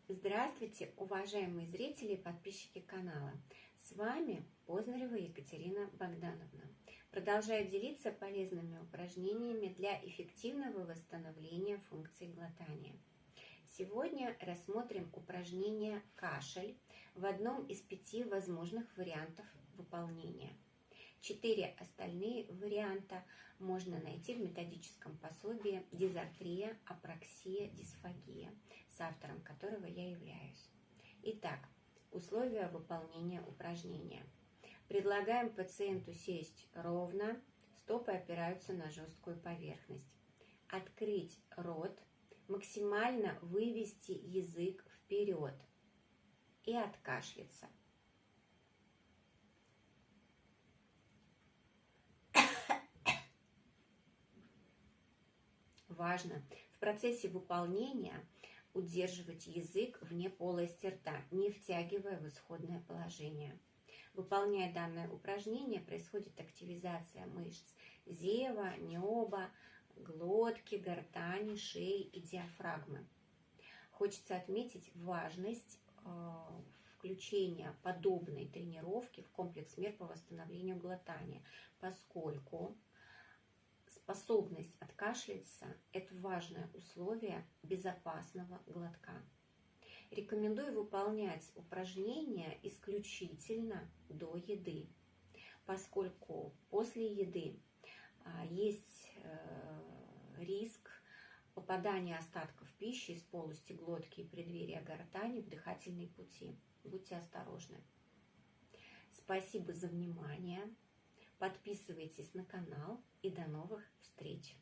Здравствуйте, уважаемые зрители и подписчики канала. С вами Познарева Екатерина Богдановна. Продолжаю делиться полезными упражнениями для эффективного восстановления функций глотания. Сегодня рассмотрим упражнение «Кашель» в одном из 5 возможных вариантов выполнения. 4 остальные варианта можно найти в методическом пособии «Дизартрия, апраксия, дисфагия», с автором которого я являюсь. Итак, условия выполнения упражнения. Предлагаем пациенту сесть ровно, стопы опираются на жесткую поверхность. Открыть рот, максимально вывести язык вперед и откашляться. Важно в процессе выполнения удерживать язык вне полости рта, не втягивая в исходное положение. Выполняя данное упражнение, происходит активизация мышц зева, необа, глотки, гортани, шеи и диафрагмы. Хочется отметить важность включения подобной тренировки в комплекс мер по восстановлению глотания, поскольку способность откашляться – это важное условие безопасного глотка. Рекомендую выполнять упражнения исключительно до еды, поскольку после еды есть риск попадания остатков пищи из полости глотки и преддверия гортани в дыхательные пути. Будьте осторожны. Спасибо за внимание. Подписывайтесь на канал и до новых встреч!